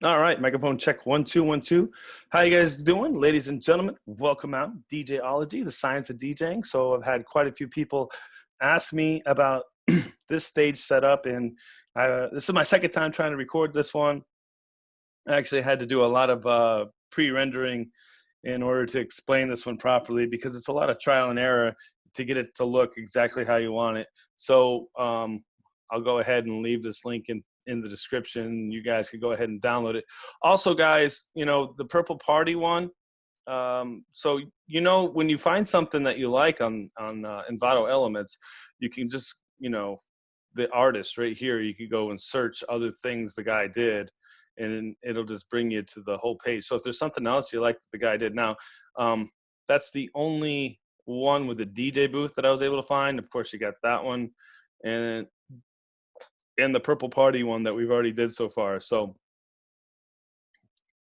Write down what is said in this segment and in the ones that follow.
All right, microphone check 1 2 1 2. How you guys doing, ladies and gentlemen? Welcome out, Dj-Ology, the science of DJing. So I've had quite a few people ask me about this stage setup, and this is my second time trying to record this one. I actually had to do a lot of pre-rendering in order to explain this one properly because it's a lot of trial and error to get it to look exactly how you want it. So I'll go ahead and leave this link in the description. You guys can go ahead and download it. Also, guys, the Purple Party one. So when you find something that you like on Envato Elements, you can just the artist right here. You can go and search other things the guy did, and it'll just bring you to the whole page. So if there's something else you like that the guy did, now that's the only one with the DJ booth that I was able to find. Of course, you got that one, and the Purple Party one that we've already did so far. So,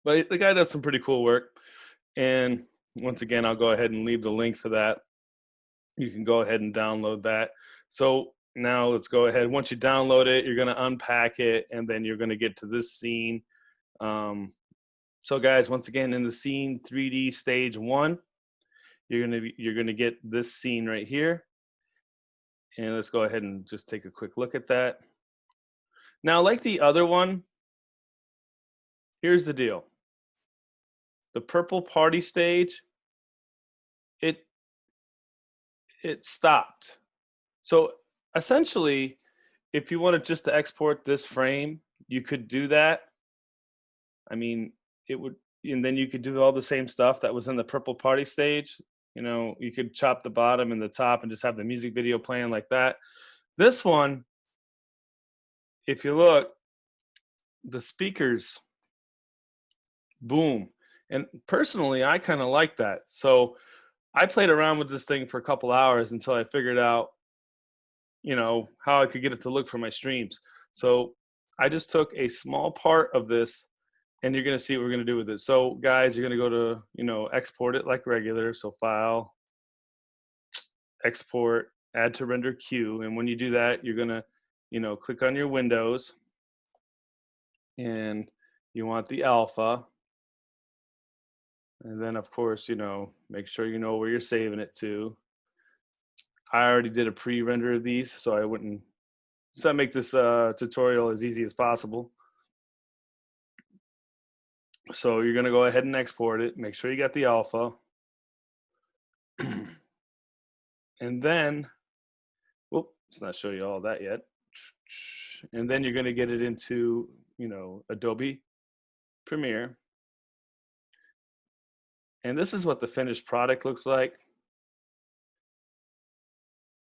but the guy does some pretty cool work. And once again, I'll go ahead and leave the link for that. You can go ahead and download that. So now let's go ahead. Once you download it, you're going to unpack it, and then you're going to get to this scene. So guys, once again, in the scene 3D stage 1, you're going to get this scene right here. And let's go ahead and just take a quick look at that. Now, like the other one, here's the deal. The Purple Party stage, it stopped. So essentially, if you wanted just to export this frame, you could do that. I mean, it would, and then you could do all the same stuff that was in the Purple Party stage. You could chop the bottom and the top and just have the music video playing like that. This one, if you look, the speakers, boom. And personally, I kind of like that. So I played around with this thing for a couple hours until I figured out, how I could get it to look for my streams. So I just took a small part of this, and you're going to see what we're going to do with it. So guys, you're going to go to, export it like regular. So file, export, add to render queue. And when you do that, you're going to, click on your windows, and you want the alpha. And then of course, make sure you know where you're saving it to. I already did a pre-render of these, so I wouldn't, so I make this tutorial as easy as possible. So you're gonna go ahead and export it. Make sure you got the alpha. And then, whoop, let's not show you all that yet. And then you're gonna get it into, Adobe Premiere. And this is what the finished product looks like.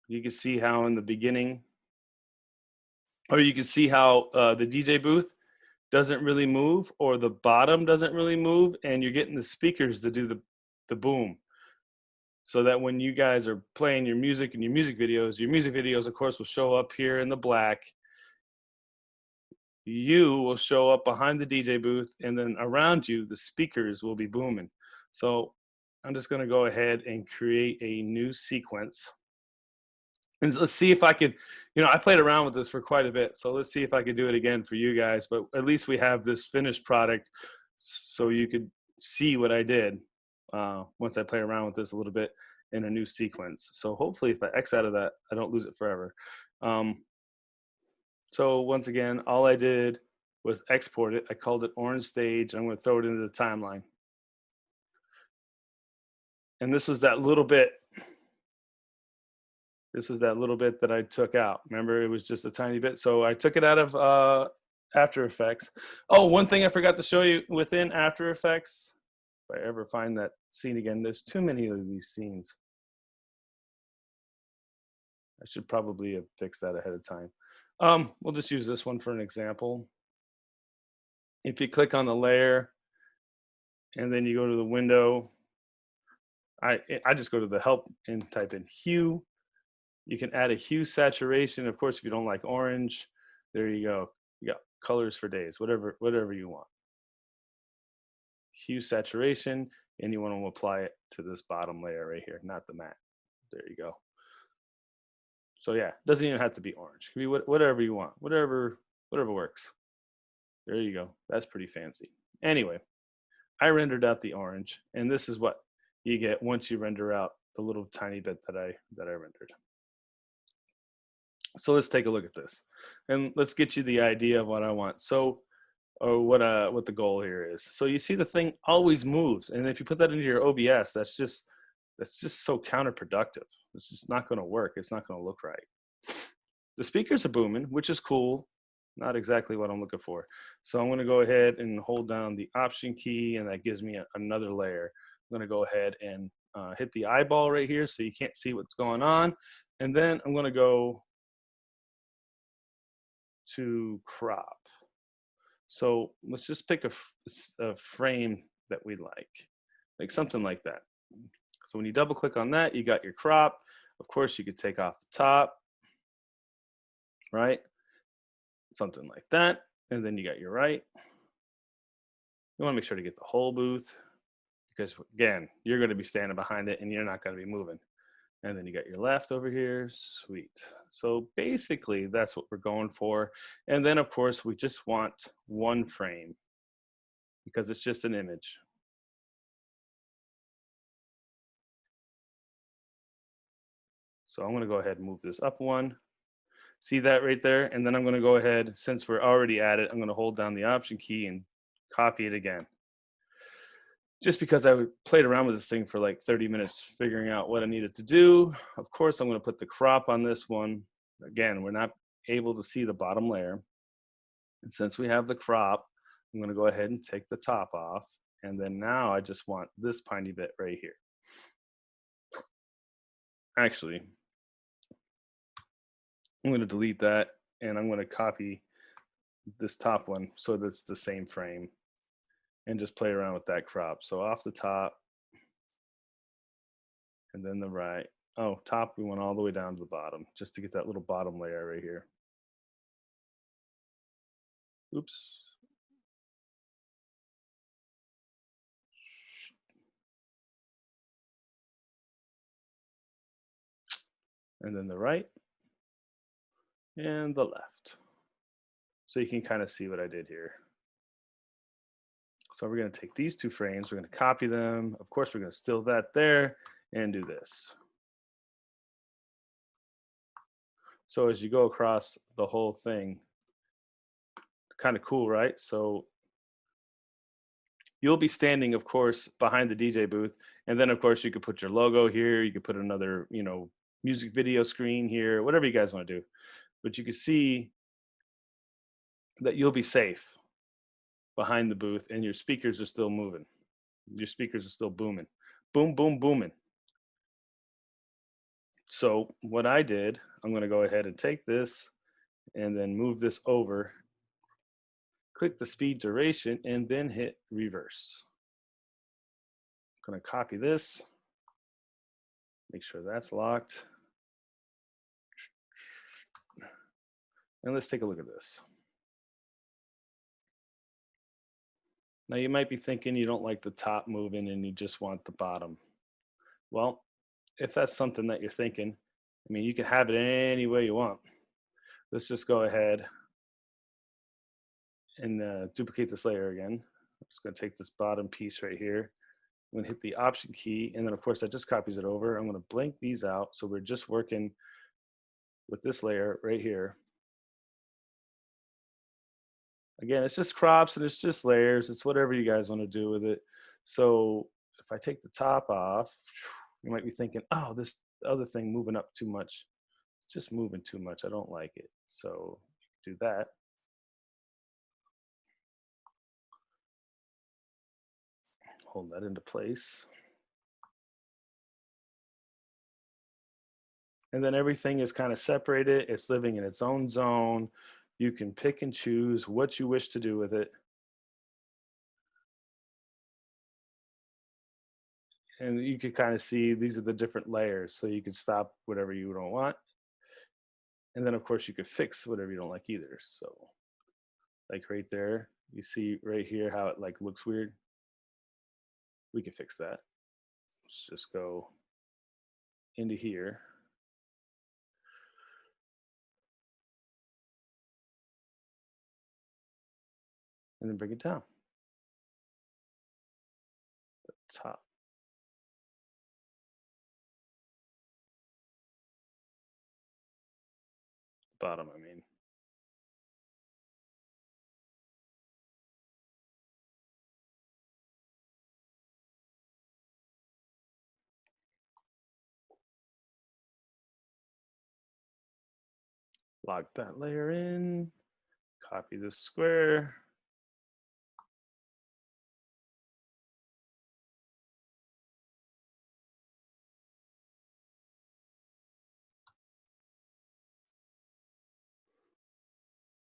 You can see how in the beginning, or you can see how the DJ booth doesn't really move, or the bottom doesn't really move, and you're getting the speakers to do the boom. So that when you guys are playing your music and your music videos, of course, will show up here in the black. You will show up behind the DJ booth, and then around you, the speakers will be booming. So I'm just gonna go ahead and create a new sequence. And let's see if I could, I played around with this for quite a bit. So let's see if I could do it again for you guys, but at least we have this finished product so you could see what I did once I play around with this a little bit in a new sequence. So hopefully if I X out of that, I don't lose it forever. So once again, all I did was export it. I called it Orange Stage. I'm going to throw it into the timeline. And this was that little bit. This is that little bit that I took out. Remember, it was just a tiny bit. So I took it out of After Effects. Oh, one thing I forgot to show you within After Effects, if I ever find that scene again, there's too many of these scenes. I should probably have fixed that ahead of time. We'll just use this one for an example. If you click on the layer and then you go to the window, I just go to the help and type in hue. You can add a hue saturation. Of course, if you don't like orange, there you go. You got colors for days, whatever you want. Hue saturation, and you want to apply it to this bottom layer right here, not the matte. There you go. So yeah, it doesn't even have to be orange. It can be whatever you want, whatever works. There you go. That's pretty fancy. Anyway, I rendered out the orange, and this is what you get once you render out the little tiny bit that I rendered. So let's take a look at this, and let's get you the idea of what I want. So, or what the goal here is. So you see the thing always moves, and if you put that into your OBS, that's just so counterproductive. It's just not going to work. It's not going to look right. The speakers are booming, which is cool. Not exactly what I'm looking for. So I'm going to go ahead and hold down the Option key, and that gives me another layer. I'm going to go ahead and hit the eyeball right here so you can't see what's going on. And then I'm going to go to crop. So let's just pick a frame that we like something like that. So when you double click on that, you got your crop. Of course, you could take off the top, right? Something like that. And then you got your right. You want to make sure to get the whole booth because, again, you're going to be standing behind it and you're not going to be moving. And then you got your left over here. Sweet. So basically, that's what we're going for. And then, of course, we just want one frame because it's just an image. So I'm going to go ahead and move this up one. See that right there? And then I'm going to go ahead, since we're already at it, I'm going to hold down the Option key and copy it again. Just because I played around with this thing for like 30 minutes figuring out what I needed to do. Of course, I'm going to put the crop on this one. Again, we're not able to see the bottom layer. And since we have the crop, I'm going to go ahead and take the top off. And then now I just want this tiny bit right here. Actually, I'm going to delete that, and I'm going to copy this top one so that's the same frame and just play around with that crop. So off the top and then the right. Oh, top, we went all the way down to the bottom just to get that little bottom layer right here. Oops. And then the right and the left. So you can kind of see what I did here. So we're going to take these two frames, we're going to copy them. Of course, we're going to steal that there and do this. So as you go across the whole thing, kind of cool, right? So you'll be standing, of course, behind the DJ booth. And then, of course, you could put your logo here. You could put another, music video screen here, whatever you guys want to do. But you can see that you'll be safe behind the booth and your speakers are still moving. Your speakers are still booming. Boom, boom, booming. So what I did, I'm going to go ahead and take this and then move this over, click the speed duration, and then hit reverse. I'm going to copy this, make sure that's locked. And let's take a look at this. Now you might be thinking you don't like the top moving and you just want the bottom. Well, if that's something that you're thinking, I mean, you can have it any way you want. Let's just go ahead and duplicate this layer again. I'm just going to take this bottom piece right here. I'm going to hit the Option key, and then of course that just copies it over. I'm going to blank these out, so we're just working with this layer right here. Again, it's just crops and it's just layers. It's whatever you guys want to do with it. So if I take the top off, you might be thinking, oh, this other thing moving up too much. It's just moving too much. I don't like it. So do that. Hold that into place. And then everything is kind of separated. It's living in its own zone. You can pick and choose what you wish to do with it. And you can kind of see these are the different layers. So you can stop whatever you don't want. And then of course you could fix whatever you don't like either. So like right there, you see right here how it like looks weird. We can fix that. Let's just go into here. and then bring it down. The top. Bottom, I mean. Lock that layer in, copy this square.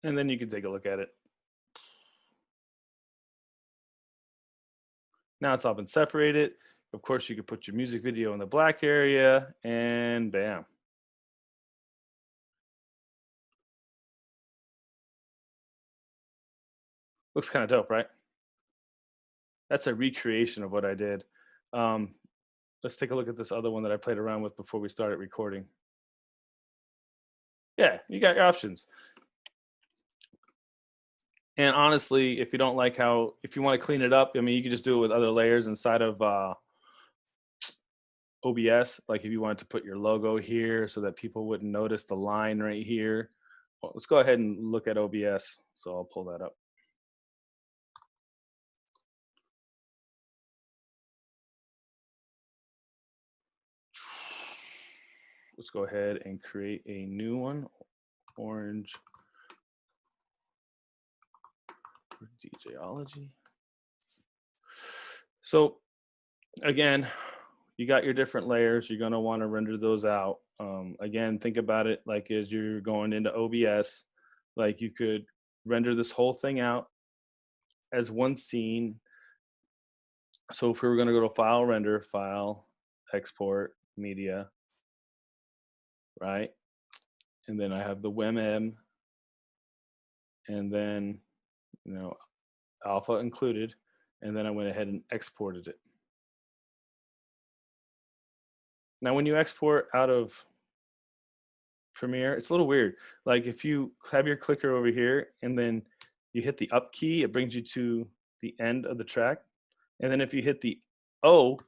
And then you can take a look at it. Now it's all been separated. Of course, you could put your music video in the black area, and bam. Looks kind of dope, right? That's a recreation of what I did. Let's take a look at this other one that I played around with before we started recording. Yeah, you got your options. And honestly, if you don't like how, if you want to clean it up, I mean, you can just do it with other layers inside of OBS. Like if you wanted to put your logo here so that people wouldn't notice the line right here. Well, let's go ahead and look at OBS. So I'll pull that up. Let's go ahead and create a new one. Orange Dj-Ology. So again, you got your different layers. You're going to want to render those out. Again, think about it like as you're going into OBS, like you could render this whole thing out as one scene. So if we were going to go to file, render, file, export, media, right? And then I have the WebM, and then, you know, alpha included, and then I went ahead and exported it. Now, when you export out of Premiere, it's a little weird. Like if you have your clicker over here and then you hit the up key, it brings you to the end of the track. And then if you hit the O,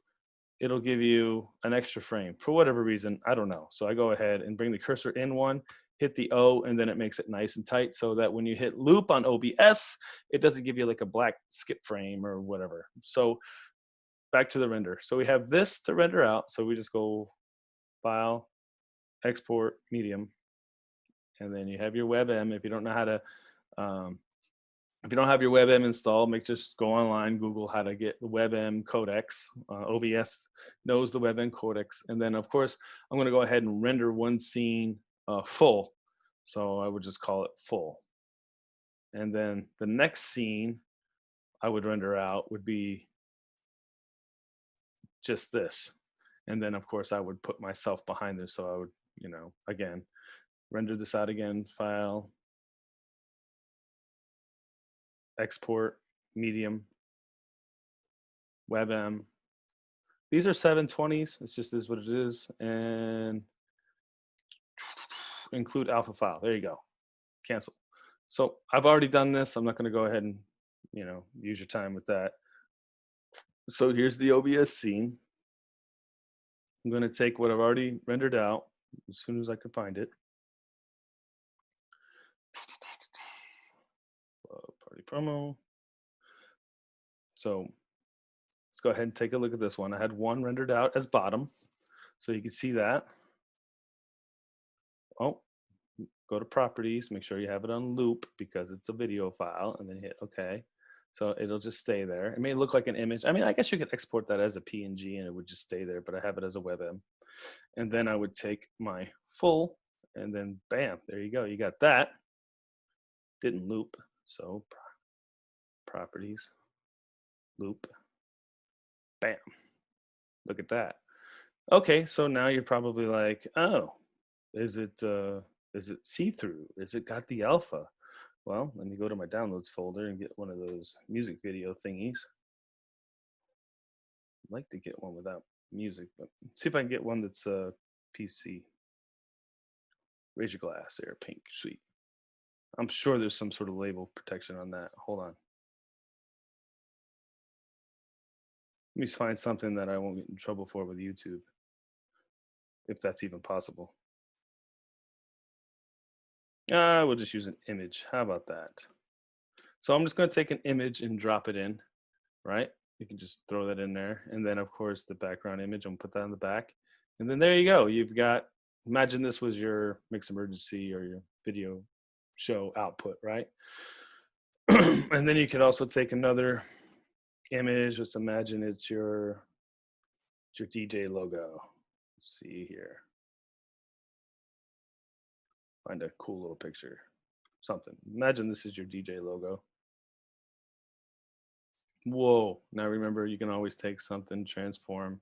it'll give you an extra frame for whatever reason. I don't know. So I go ahead and bring the cursor in one, hit the O, and then it makes it nice and tight so that when you hit loop on OBS, it doesn't give you like a black skip frame or whatever. So back to the render. So we have this to render out. So we just go file, export, medium, and then you have your WebM. If you don't know how to, if you don't have your WebM installed, just go online, Google how to get the WebM codecs. OBS knows the WebM codecs. And then of course, I'm gonna go ahead and render one scene full. So I would just call it full. And then the next scene I would render out would be just this. And then of course I would put myself behind this. So I would, you know, again, render this out again, file, export, medium, WebM. These are 720s. It's just is what it is. And include alpha file. There you go. Cancel. So I've already done this. I'm not going to go ahead and, you know, use your time with that. So here's the OBS scene. I'm going to take what I've already rendered out as soon as I can find it. Party promo. So let's go ahead and take a look at this one. I had one rendered out as bottom. So you can see that. Oh, go to properties, make sure you have it on loop because it's a video file, and then hit OK. So it'll just stay there. It may look like an image. I mean, I guess you could export that as a PNG and it would just stay there, but I have it as a WebM. And then I would take my full, and then bam, there you go. You got that. Didn't loop. So properties, loop, bam. Look at that. Okay, so now you're probably like, oh, is it see-through? Is it got the alpha? Well, let me go to my downloads folder and get one of those music video thingies. I'd like to get one without music, but see if I can get one that's PC. Raise your glass there, pink, sweet. I'm sure there's some sort of label protection on that. Hold on. Let me find something that I won't get in trouble for with YouTube, if that's even possible. We'll just use an image. How about that? So I'm just going to take an image and drop it in, right? You can just throw that in there. And then, of course, the background image, I'm going to put that in the back. And then there you go. You've got, imagine this was your Mix Emergency or your video show output, right? And then you could also take another image. Let's imagine it's your DJ logo. Let's see here. Find a cool little picture, something. Imagine this is your DJ logo. Whoa, now remember, you can always take something, transform,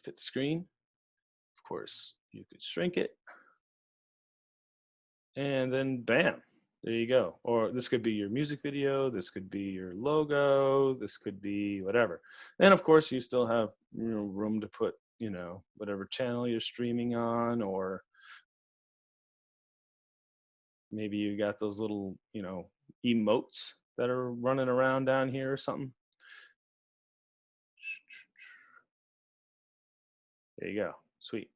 fit screen. Of course, you could shrink it. And then bam, there you go. Or this could be your music video, this could be your logo, this could be whatever. And of course, you still have room to put, whatever channel you're streaming on, or maybe you got those little, emotes that are running around down here or something. There you go. Sweet.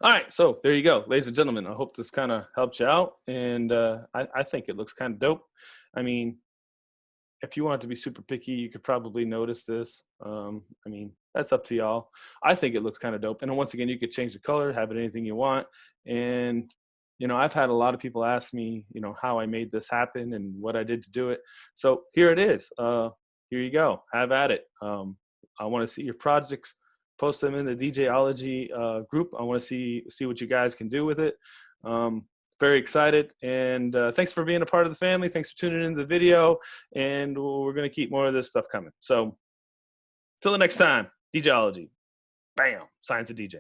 All right, so there you go, ladies and gentlemen. I hope this kind of helped you out, and I think it looks kind of dope. I mean, if you want to be super picky, you could probably notice this. I mean, that's up to y'all. I think it looks kind of dope. And then once again, you could change the color, have it anything you want. And I've had a lot of people ask me, how I made this happen and what I did to do it. So here it is. Here you go. Have at it. I want to see your projects. Post them in the Dj-Ology group. I want to see what you guys can do with it. Very excited, and thanks for being a part of the family. Thanks for tuning into the video, and we're going to keep more of this stuff coming. So till the next time, Dj-Ology. Bam, Science of DJ.